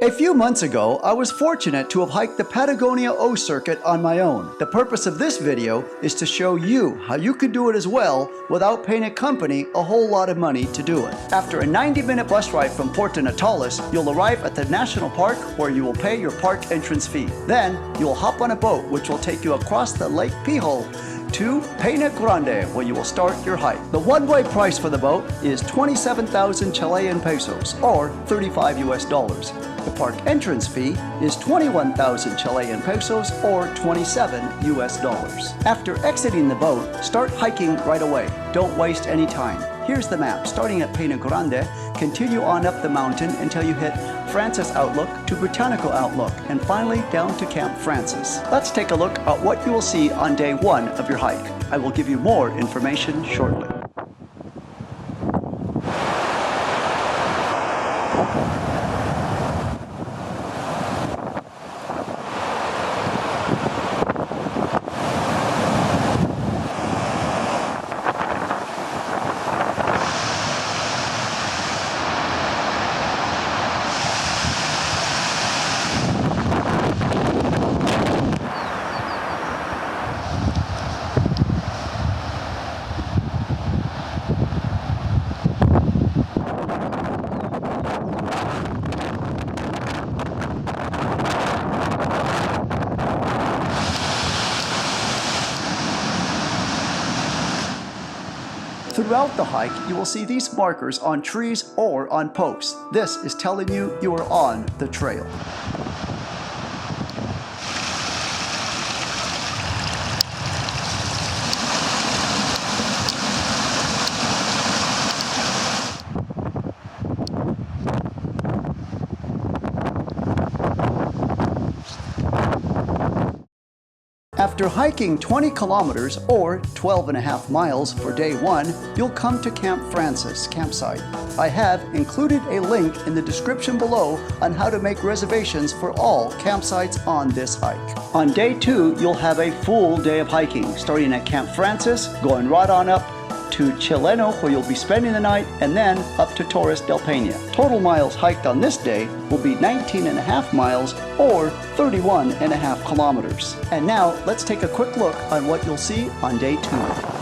A few months ago, I was fortunate to have hiked the Patagonia O circuit on my own. The purpose of this video is to show you how you can do it as well without paying a company a whole lot of money to do it. After a 90-minute bus ride from Puerto Natales, you'll arrive at the national park where you will pay your park entrance fee. Then, you'll hop on a boat which will take you across the Lake Pijo to Paine where you will start your hike. The one-way price for the boat is 27,000 Chilean pesos or $35 US. The park entrance fee is 21,000 Chilean pesos or $27 US. After exiting the boat, start hiking right away. Don't waste any time. Here's the map. Starting at Paine Grande, continue on up the mountain until you hit Francis Outlook to Botanical Outlook, and finally down to Camp Francis. Let's take a look at what you will see on day one of your hike. I will give you more information shortly. Throughout the hike, you will see these markers on trees or on posts. This is telling you you are on the trail. After hiking 20 kilometers or 12.5 miles for day one, you'll come to Camp Francis campsite. I have included a link in the description below on how to make reservations for all campsites on this hike. On day two, you'll have a full day of hiking, starting at Camp Francis, going right on up to Chileno, where you'll be spending the night, and then up to Torres del Paine. Total miles hiked on this day will be 19.5 miles or 31.5 kilometers. And now let's take a quick look on what you'll see on day two.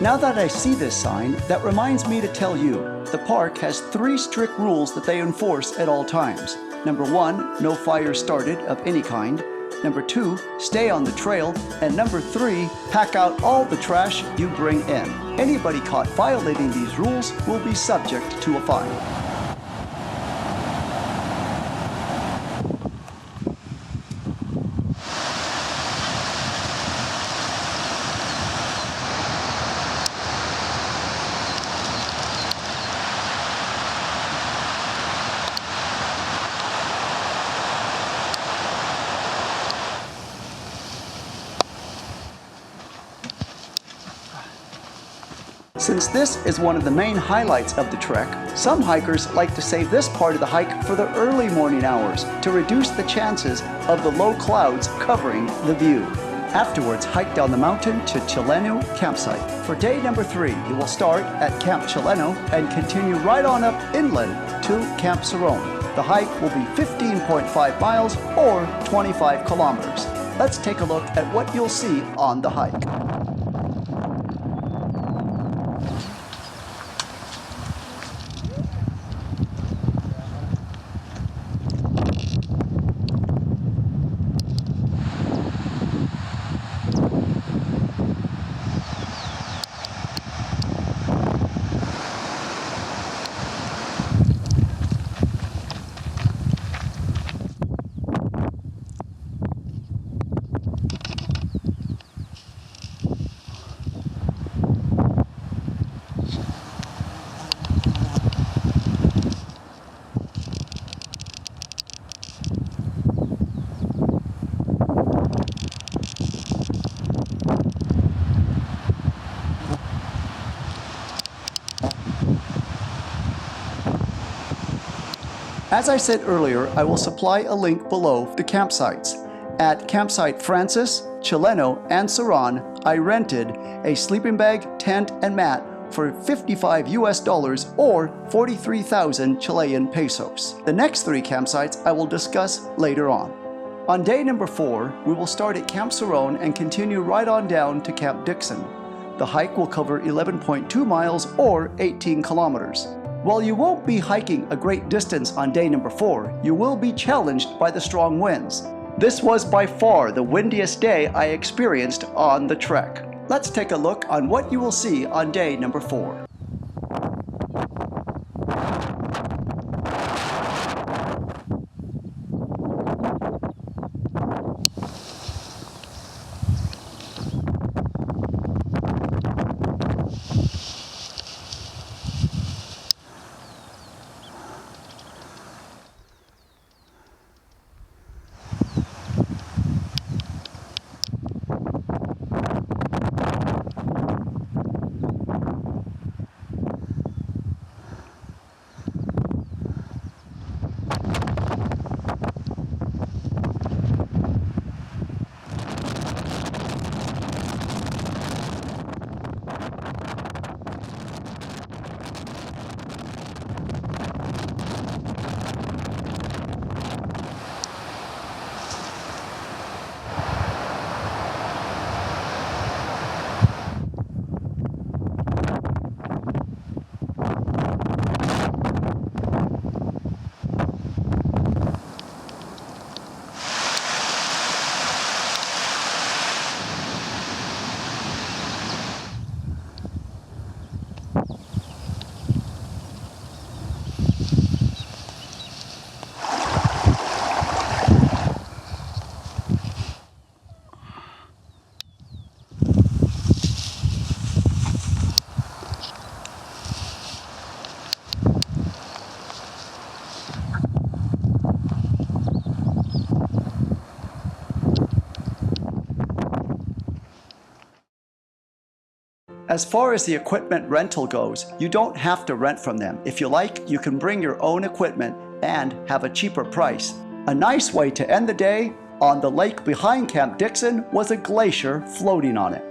Now that I see this sign, that reminds me to tell you, the park has 3 strict rules that they enforce at all times. Number 1, no fires started of any kind. Number 2, stay on the trail. And number 3, pack out all the trash you bring in. Anybody caught violating these rules will be subject to a fine. Since this is one of the main highlights of the trek, some hikers like to save this part of the hike for the early morning hours to reduce the chances of the low clouds covering the view. Afterwards, hike down the mountain to Chileno campsite. For day number 3, you will start at Camp Chileno and continue right on up inland to Camp Seron. The hike will be 15.5 miles or 25 kilometers. Let's take a look at what you'll see on the hike. As I said earlier, I will supply a link below the campsites. At campsite Francis, Chileno, and Seron, I rented a sleeping bag, tent, and mat for $55 or 43,000 Chilean pesos. The next 3 campsites I will discuss later on. On day number 4, we will start at Camp Seron and continue right on down to Camp Dickson. The hike will cover 11.2 miles or 18 kilometers. While you won't be hiking a great distance on day number 4, you will be challenged by the strong winds. This was by far the windiest day I experienced on the trek. Let's take a look on what you will see on day number 4. As far as the equipment rental goes, you don't have to rent from them. If you like, you can bring your own equipment and have a cheaper price. A nice way to end the day on the lake behind Camp Dickson was a glacier floating on it.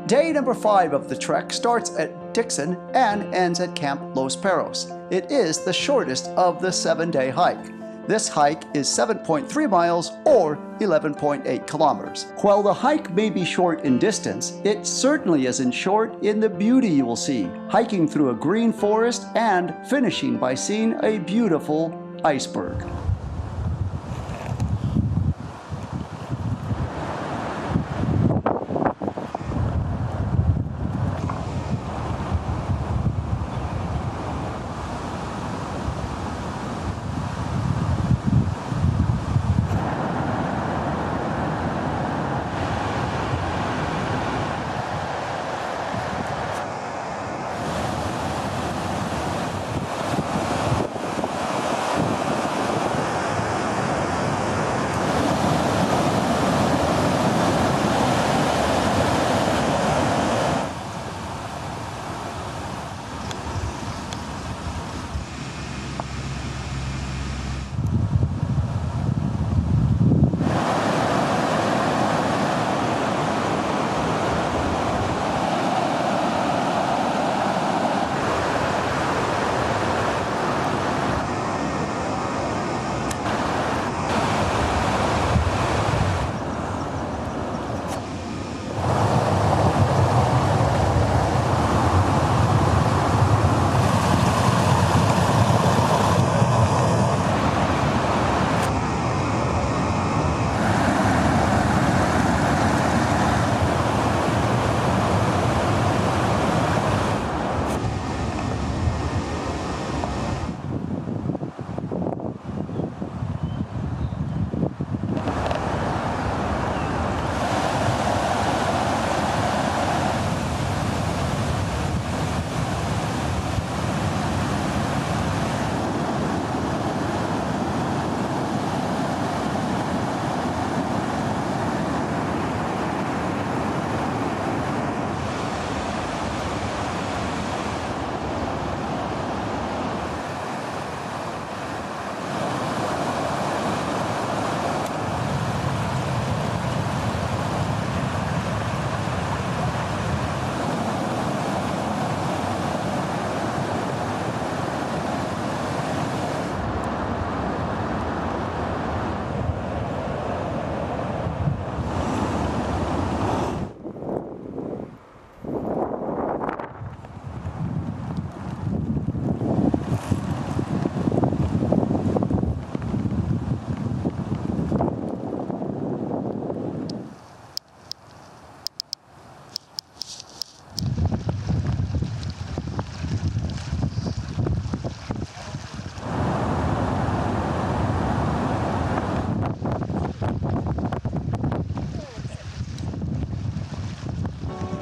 Day number 5 of the trek starts at Dickson and ends at Camp Los Perros. It is the shortest of the 7-day hike. This hike is 7.3 miles or 11.8 kilometers. While the hike may be short in distance, it certainly isn't short in the beauty you will see, hiking through a green forest and finishing by seeing a beautiful iceberg.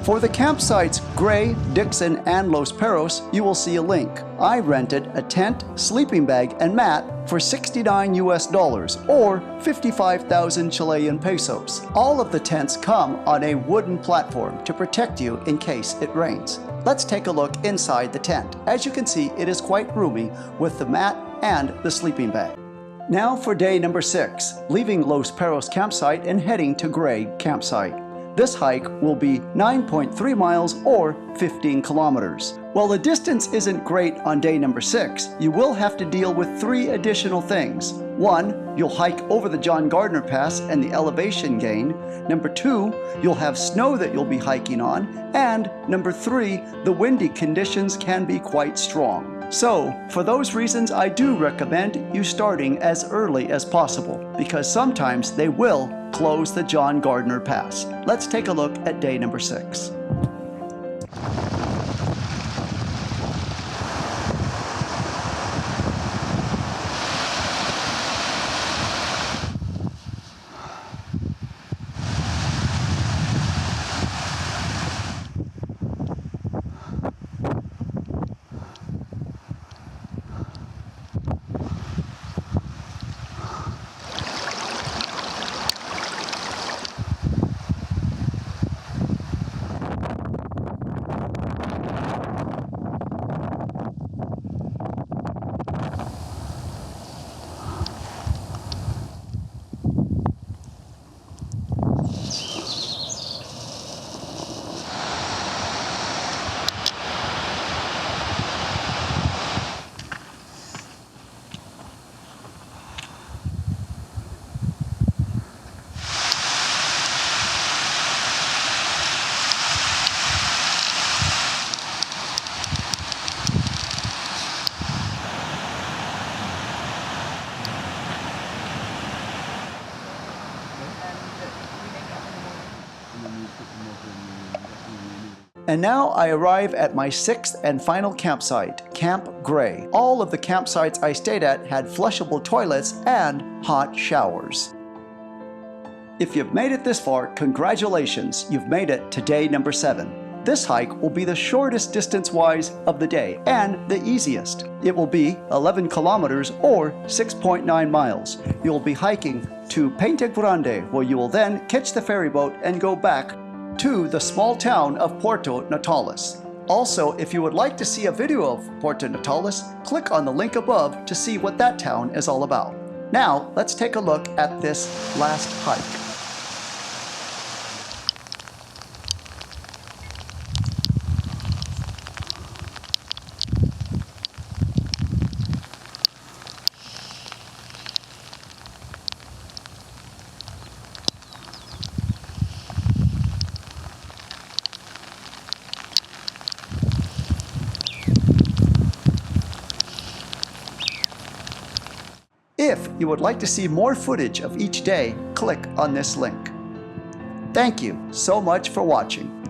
For the campsites Gray, Dickson, and Los Perros, you will see a link. I rented a tent, sleeping bag, and mat for $69 US or 55,000 Chilean pesos. All of the tents come on a wooden platform to protect you in case it rains. Let's take a look inside the tent. As you can see, it is quite roomy with the mat and the sleeping bag. Now for day number 6, leaving Los Perros campsite and heading to Gray campsite. This hike will be 9.3 miles or 15 kilometers. While the distance isn't great on day number 6, you will have to deal with 3 additional things. 1, you'll hike over the John Gardner Pass and the elevation gain. Number 2, you'll have snow that you'll be hiking on. And number 3, the windy conditions can be quite strong. So, for those reasons, I do recommend you starting as early as possible, because sometimes they will close the John Gardner Pass. Let's take a look at day number 6. And now I arrive at my 6th and final campsite, Camp Gray. All of the campsites I stayed at had flushable toilets and hot showers. If you've made it this far, congratulations, you've made it to day number 7. This hike will be the shortest distance-wise of the day and the easiest. It will be 11 kilometers or 6.9 miles. You'll be hiking to Paine, where you will then catch the ferry boat and go back to the small town of Puerto Natales. Also, if you would like to see a video of Puerto Natales, click on the link above to see what that town is all about. Now, let's take a look at this last hike. If you would like to see more footage of each day, click on this link. Thank you so much for watching.